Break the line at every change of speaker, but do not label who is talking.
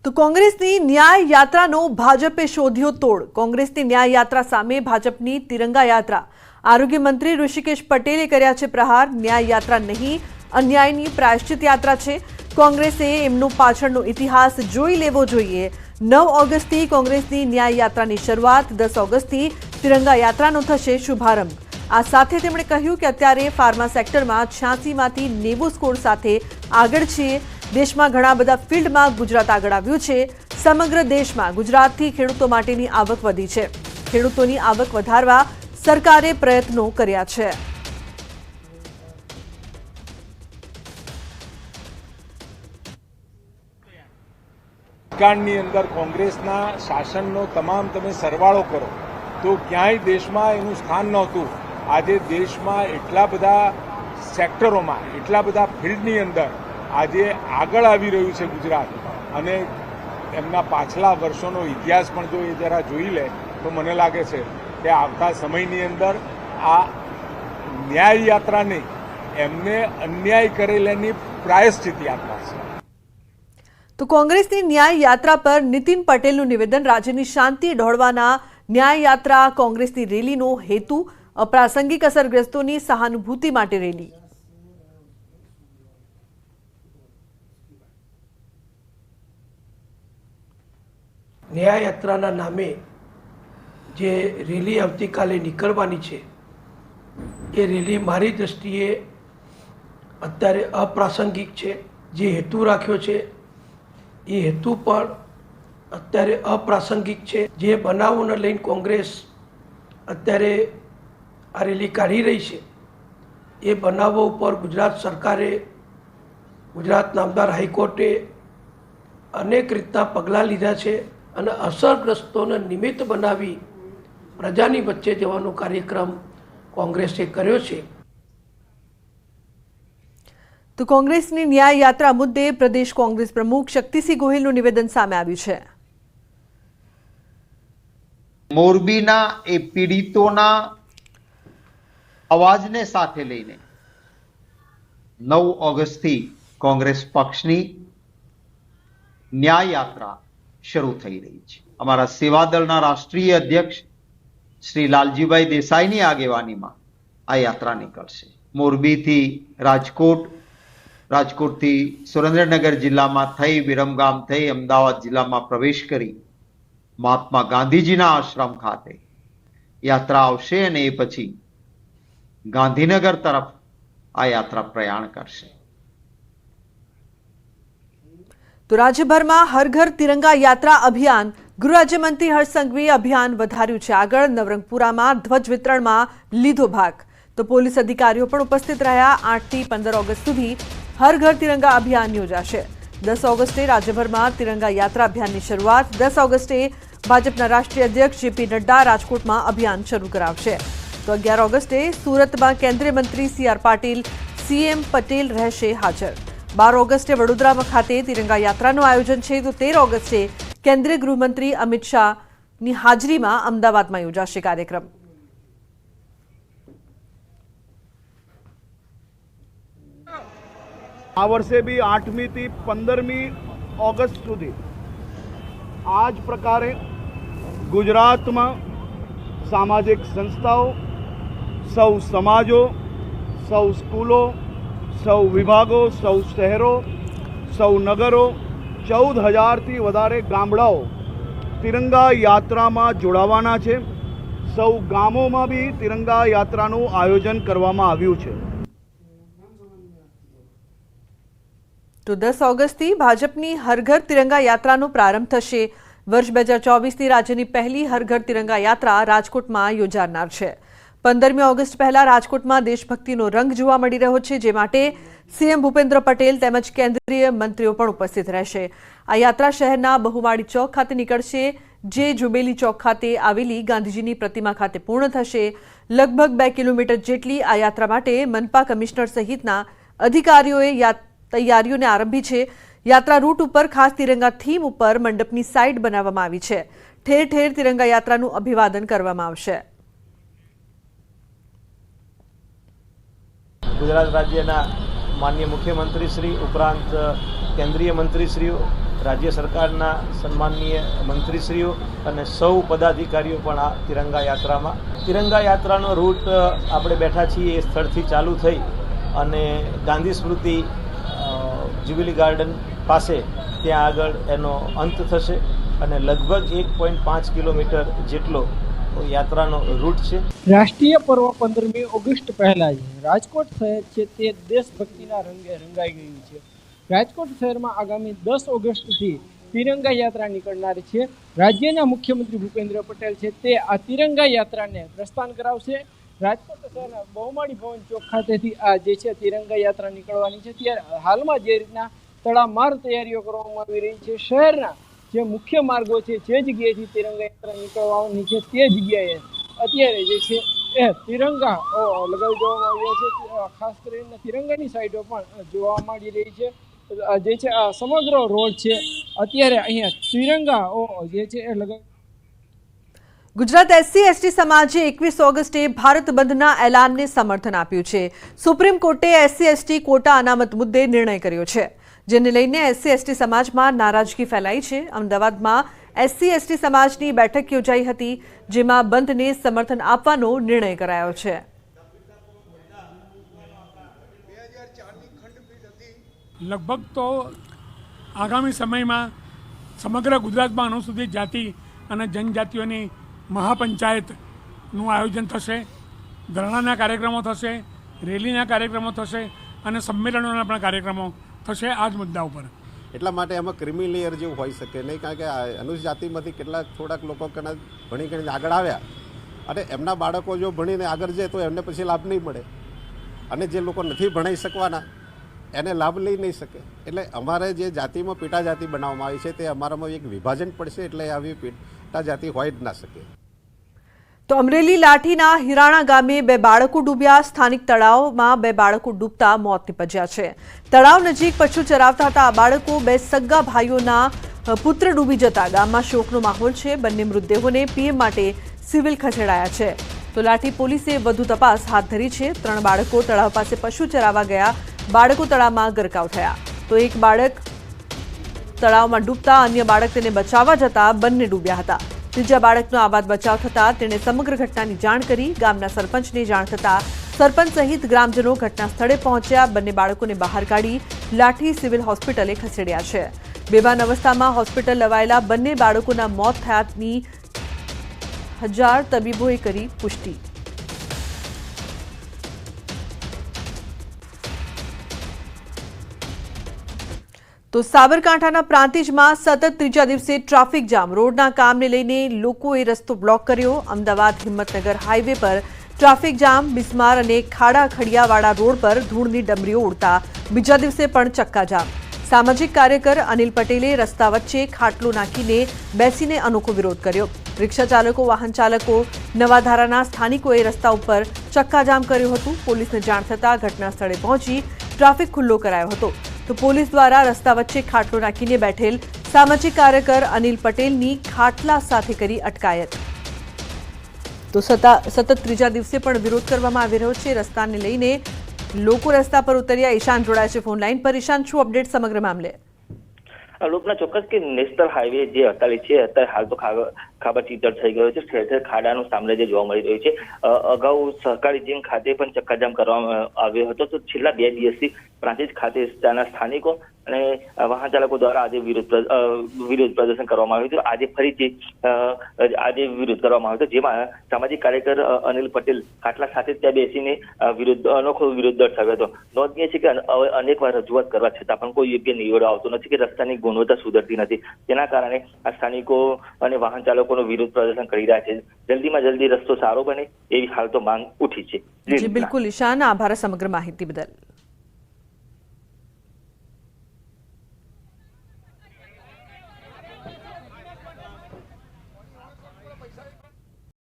તો કોંગ્રેસની ન્યાય યાત્રાનો ભાજપે શોધ્યો તોડ। કોંગ્રેસની ન્યાય યાત્રા સામે ભાજપની તિરંગા યાત્રા। આરોગ્ય મંત્રી ઋષિકેશ પટેલે કર્યા છે પ્રહાર। ન્યાય યાત્રા નહીં, અન્યાયની પ્રાયશ્ચિત યાત્રા છે। કોંગ્રેસે એમનો પાછળનો ઇતિહાસ જોઈ લેવો જોઈએ। 9 ઓગસ્ટથી કોંગ્રેસની ન્યાય યાત્રાની શરૂઆત, 10 ઓગસ્ટથી તિરંગા યાત્રાનો થશે શુભારંભ। આ સાથે તેમણે કહ્યું કે અત્યારે ફાર્મા સેક્ટરમાં 86માંથી 90 સ્કોર સાથે આગળ છીએ। દેશમાં ઘણા બધા ફિલ્ડમાં ગુજરાત આગળ આવ્યું છે। સમગ્ર દેશમાં ગુજરાતથી ખેડૂતો માટેની આવક વધી છે। ખેડૂતોની આવક વધારવા સરકારે પ્રયત્નો કર્યા છે।
ભૂતકાળની અંદર કોંગ્રેસના શાસનનો તમામ તમે સરવાળો કરો તો ક્યાંય દેશમાં એનું સ્થાન નહોતું। આજે દેશમાં એટલા બધા સેક્ટરોમાં, એટલા બધા ફિલ્ડની અંદર આજે આગળ આવી રહ્યું છે ગુજરાત। અને એમના પાછલા વર્ષોનો ઇતિહાસ પણ જો એ જરા જોઈ લે તો મને લાગે છે કે આવતા સમયની અંદર આ ન્યાય યાત્રા નહીં, એમને અન્યાય કરેલાની પ્રાયશ્ચિત યાત્રા છે।
તો કોંગ્રેસની ન્યાય યાત્રા પર નીતિન પટેલનું નિવેદન। રાજ્યની શાંતિ દોહડવાના ન્યાય યાત્રા કોંગ્રેસની રેલીનો હેતુ અપ્રાસંગિક અસરગ્રસ્તોની સહાનુભૂતિ માટે રેલી।
ન્યાય યાત્રાના નામે જે રેલી આવતીકાલે નીકળવાની છે એ રેલી મારી દૃષ્ટિએ અત્યારે અપ્રાસંગિક છે। જે હેતુ રાખ્યો છે એ હેતુ પણ અત્યારે અપ્રાસંગિક છે। જે બનાવોને લઈને કોંગ્રેસ અત્યારે આ રેલી કાઢી રહી છે એ બનાવો ઉપર ગુજરાત સરકારે, ગુજરાત નામદાર હાઈકોર્ટે અનેક રીતના પગલાં લીધા છે અને અસરગ્રસ્તોને નિમિત્ત બનાવી પ્રજાની વચ્ચે જવાનો કાર્યક્રમ કોંગ્રેસે કર્યો છે।
તો કોંગ્રેસની ન્યાય યાત્રા મુદ્દે પ્રદેશ કોંગ્રેસ પ્રમુખ શક્તિસિંહ ગોહિલનું નિવેદન સામે આવ્યું છે।
મોરબીના એ પીડિતોના અવાજને સાથે લઈને 9 ઓગસ્ટથી કોંગ્રેસ પક્ષની ન્યાય યાત્રા શરૂ થઈ રહી છે। અમારા સેવાદળના રાષ્ટ્રીય અધ્યક્ષ શ્રી લાલજીભાઈ દેસાઈની આગેવાનીમાં આ યાત્રા નીકળશે। મોરબીથી રાજકોટ, રાજકોટથી સુરેન્દ્રનગર જિલ્લામાં થઈ, વિરમગામ થઈ અમદાવાદ જિલ્લામાં પ્રવેશ કરી મહાત્મા ગાંધીજીના આશ્રમ ખાતે યાત્રા આવશે અને એ પછી ગાંધીનગર તરફ આ યાત્રા પ્રયાણ કરશે।
તો રાજ્યભરમાં હર ઘર તિરંગા યાત્રા અભિયાન, ગૃહ રાજ્યમંત્રી હર્ષ સંઘવીએ અભિયાન વધાર્યું છે આગળ। નવરંગપુરામાં ધ્વજ વિતરણમાં લીધો ભાગ। તો પોલીસ અધિકારીઓ પણ ઉપસ્થિત રહ્યા। 8 થી 15 ઓગસ્ટ સુધી હર ઘર તિરંગા અભિયાન યોજાશે। 10 ઓગસ્ટે રાજ્યભરમાં તિરંગા યાત્રા અભિયાનની શરૂઆત। 10 ઓગસ્ટે ભાજપના રાષ્ટ્રીય અધ્યક્ષ જેપી નડ્ડા રાજકોટમાં અભિયાન શરૂ કરાવશે। તો 11 ઓગસ્ટે સુરતમાં કેન્દ્રીય મંત્રી CR પાટીલ, CM પટેલ રહેશે હાજર। 12 ઓગસ્ટે વડોદરા ખાતે તિરંગા યાત્રાનું આયોજન છે। તો 13 ઓગસ્ટે કેન્દ્રીય ગૃહમંત્રી અમિત શાહની હાજરીમાં અમદાવાદમાં યોજાશે કાર્યક્રમ।
આ વર્ષે બી 8મી થી 15મી ઓગસ્ટ સુધી આ જ પ્રકારે ગુજરાતમાં સામાજિક સંસ્થાઓ, સૌ સમાજો, સૌ સ્કૂલો, સૌ વિભાગો, સૌ શહેરો, સૌ નગરો, 14,000થી વધારે ગામડાઓ તિરંગા યાત્રામાં જોડાવાના છે। સૌ ગામોમાં બી તિરંગા યાત્રાનું આયોજન કરવામાં આવ્યું છે।
તો 10 ઓગસ્ટથી ભાજપની હર ઘર તિરંગા યાત્રાનો પ્રારંભ થશે। વર્ષ 2024થી રાજ્યની પહેલી હર ઘર તિરંગા યાત્રા રાજકોટમાં યોજાનાર છે। 15મી ઓગસ્ટ પહેલા રાજકોટમાં દેશભક્તિનો રંગ જોવા મળી રહ્યો છે, જે માટે CM ભૂપેન્દ્ર પટેલ તેમજ કેન્દ્રીય મંત્રીઓ પણ ઉપસ્થિત રહેશે। આ યાત્રા શહેરના બહુમાળી ચોક ખાતે નીકળશે, જે જુબેલી ચોક ખાતે આવેલી ગાંધીજીની પ્રતિમા ખાતે પૂર્ણ થશે। લગભગ 2 કિલોમીટર જેટલી આ યાત્રા માટે મનપા કમિશનર સહિતના અધિકારીઓએ તૈયારીઓને આરંભી છે। યાત્રા રૂટ ઉપર ખાસ તિરંગા થીમ ઉપર મંડપની સાઇડ બનાવવામાં આવી છે। ઠેર ઠેર તિરંગા યાત્રાનું અભિવાદન કરવામાં આવશે।
ગુજરાત રાજ્યના માનનીય મુખ્યમંત્રી શ્રી ઉપરાંત કેન્દ્રીય મંત્રીશ્રીઓ રાજ્ય સરકારના સન્માનનીય મંત્રીશ્રીઓ અને સૌ પદાધિકારીઓ પણ આ તિરંગા યાત્રાનો રૂટ આપણે બેઠા છીએ એ સ્થળથી ચાલુ થઈ અને ગાંધી સ્મૃતિ જ્યુબિલી ગાર્ડન પાસે ત્યાં આગળ એનો અંત થશે અને લગભગ 1.5 કિલોમીટર જેટલો યાત્રાનો રૂટ છે।
રાષ્ટ્રીય પર્વ 15મી ઓગસ્ટ પહેલા જ રાજકોટ શહેર છે તે દેશભક્તિના રંગે રંગાઈ ગયું છે। રાજકોટ શહેરમાં આગામી 10 ઓગસ્ટથી તિરંગા યાત્રા નીકળનાર છે। રાજ્યના મુખ્યમંત્રી ભૂપેન્દ્ર પટેલ છે તે આ તિરંગા યાત્રાને પ્રસ્થાન કરાવશે। રાજકોટ શહેરના બહુમાળી ભવન ચોક ખાતેથી આ જે છે તિરંગા યાત્રા નીકળવાની છે। ત્યારે હાલમાં જે રીતના તડામાર તૈયારીઓ કરવામાં આવી રહી છે, શહેરના જે મુખ્ય માર્ગો છે જે જગ્યાએથી તિરંગા યાત્રા નીકળવાની છે તે જગ્યાએ અત્યારે જે છે એ તિરંગા લગાવી દેવામાં આવ્યા છે। ખાસ કરીને તિરંગાની સાઈડો પણ જોવા મળી રહી છે। જે છે આ સમગ્ર રોડ છે અત્યારે અહીંયા તિરંગા જે છે એ લગાવી।
ગુજરાત SC/ST સમાજે 21 ઓગસ્ટે ભારત બંધના એલાનને સમર્થન આપ્યું છે। સુપ્રીમ કોર્ટે SC/ST કોટા અનામત મુદ્દે નિર્ણય કર્યો છે, જેને લઈને SC/ST સમાજમાં નારાજગી ફેલાઈ છે। અમદાવાદમાં SC/ST સમાજની બેઠક યોજાઈ હતી, જેમાં બંધને સમર્થન આપવાનો નિર્ણય કરાયો છે।
લગભગ તો આગામી સમયમાં સમગ્ર ગુજરાતમાં અનુસૂચિત જાતિ અને જનજાતિઓની મહાપંચાયતનું આયોજન થશે। ધરણાના કાર્યક્રમો થશે, રેલીના કાર્યક્રમો થશે અને સંમેલનોના પણ કાર્યક્રમો થશે આ જ મુદ્દા ઉપર।
એટલા માટે એમાં ક્રિમી લેયર જેવું હોઈ શકે નહીં, કારણ કે અનુસૂચિત જાતિમાંથી થોડાક લોકો ભણી ગણીને આગળ આવ્યા અને એમના બાળકો જો ભણીને આગળ જાય તો એમને પછી લાભ નહીં મળે અને જે લોકો નથી ભણાઈ શકવાના એને લાભ લઈ નહીં શકે। એટલે અમારે જે જાતિમાં પેટા જાતિ બનાવવામાં આવી છે તે અમારામાં એક વિભાજન પડશે, એટલે આવી પેટા જાતિ હોય જ ના શકે।
તો અમરેલી લાઠીના હિરાણા ગામે 2 બાળકો ડૂબ્યા। સ્થાનિક તળાવમાં 2 બાળકો ડૂબતા મોત નીપજ્યા છે। તળાવ નજીક પશુ ચરાવતા હતા આ બાળકો 2 સગા ભાઈઓના પુત્ર ડૂબી જતા ગામમાં શોકનો માહોલ છે। બંને મૃતદેહોને પીએમ માટે સિવિલ ખસેડાયા છે। તો લાઠી પોલીસે વધુ તપાસ હાથ ધરી છે। 3 બાળકો તળાવ પાસે પશુ ચરાવવા ગયા, બાળકો તળાવમાં ગરકાવ થયા। તો એક બાળક તળાવમાં ડૂબતા અન્ય બાળક તેને બચાવવા જતા બંને ડૂબ્યા હતા। ત્રીજા બાળકનો આબાદ બચાવ થતા તેણે સમગ્ર ઘટનાની જાણ કરી। ગામના સરપંચને જાણ થતા સરપંચ સહિત ગ્રામજનો ઘટના સ્થળે પહોંચ્યા। બંને બાળકોને બહાર કાઢી લાઠી સિવિલ હોસ્પિટલે ખસેડ્યા છે। બેભાન અવસ્થામાં હોસ્પિટલ લવાયેલા બંને બાળકોના મોત થયાની 1000 તબીબોએ કરી પુષ્ટિ। તો સાબરકાંઠાના પ્રાંતિજમાં સતત ત્રીજા દિવસે ટ્રાફિક જામ। રોડના કામને લઈને લોકોએ રસ્તો બ્લોક કર્યો। અમદાવાદ હિંમતનગર હાઈવે પર ટ્રાફિક જામ। બિસ્માર અને ખાડા ખડિયાવાળા રોડ પર ધૂળની ડમરીઓ ઉડતા બીજા દિવસે પણ ચક્કાજામ। સામાજિક કાર્યકર અનિલ પટેલે રસ્તા વચ્ચે ખાટલો નાખીને બેસીને અનોખો વિરોધ કર્યો। રિક્ષા ચાલકો, વાહન ચાલકો, નવાધારાના સ્થાનિકોએ રસ્તા ઉપર ચક્કાજામ કર્યું હતું। પોલીસને જાણ થતાં ઘટના સ્થળે પહોંચી ટ્રાફિક ખુલ્લો કરાયો હતો। તો પોલીસ દ્વારા રસ્તા વચ્ચે ખાટલો નાખીને બેઠેલ સામાજિક કાર્યકર અનિલ પટેલની ખાટલા સાથે કરી અટકાયત। તો સતત ત્રીજા દિવસે પણ વિરોધ કરવામાં આવી રહ્યો છે। રસ્તાને લઈને લોકો રસ્તા પર ઉતર્યા। ઈશાન જોડાય છે ફોન લાઈન પર। ઈશાન, શું અપડેટ સમગ્ર મામલે?
લોકના ચોક્કસ કે નેશનલ હાઈવે જે 48 છે અત્યારે હાલ તો ખાબોચિયાળ થઈ ગયો છે। ઠેર ઠેર ખાડાનું સામ્રાજ્ય જોવા મળી રહ્યું છે। અગાઉ સહકારી જીમ ખાતે પણ ચક્કાજામ કરવામાં આવ્યો હતો। તો છેલ્લા 2 દિવસથી પ્રાંતિજ ખાતે ત્યાંના સ્થાનિકો અને વાહન ચાલકો દ્વારા આજે વિરોધ પ્રદર્શન કરવામાં આવ્યું હતું। આજે ફરીથી આજે વિરોધ કરવામાં આવ્યો હતો, જેમાં સામાજિક કાર્યકર અનિલ પટેલ ખાટલા સાથે ત્યાં બેસીને અનોખો વિરોધ દર્શાવ્યો હતો। નોંધનીય છે કે અનેકવાર રજૂઆત કરવા છતાં પણ કોઈ યોગ્ય નિવેડો આવતો નથી કે રસ્તાની ગુણવત્તા સુધરતી નથી। તેના કારણે આ સ્થાનિકો અને વાહન ચાલકોનો વિરોધ પ્રદર્શન કરી રહ્યા છે। જલ્દીમાં જલ્દી રસ્તો સારો બને એવી હાલ તો માંગ ઉઠી છે।
જી બિલકુલ ઈશાન, આભાર સમગ્ર માહિતી બદલ।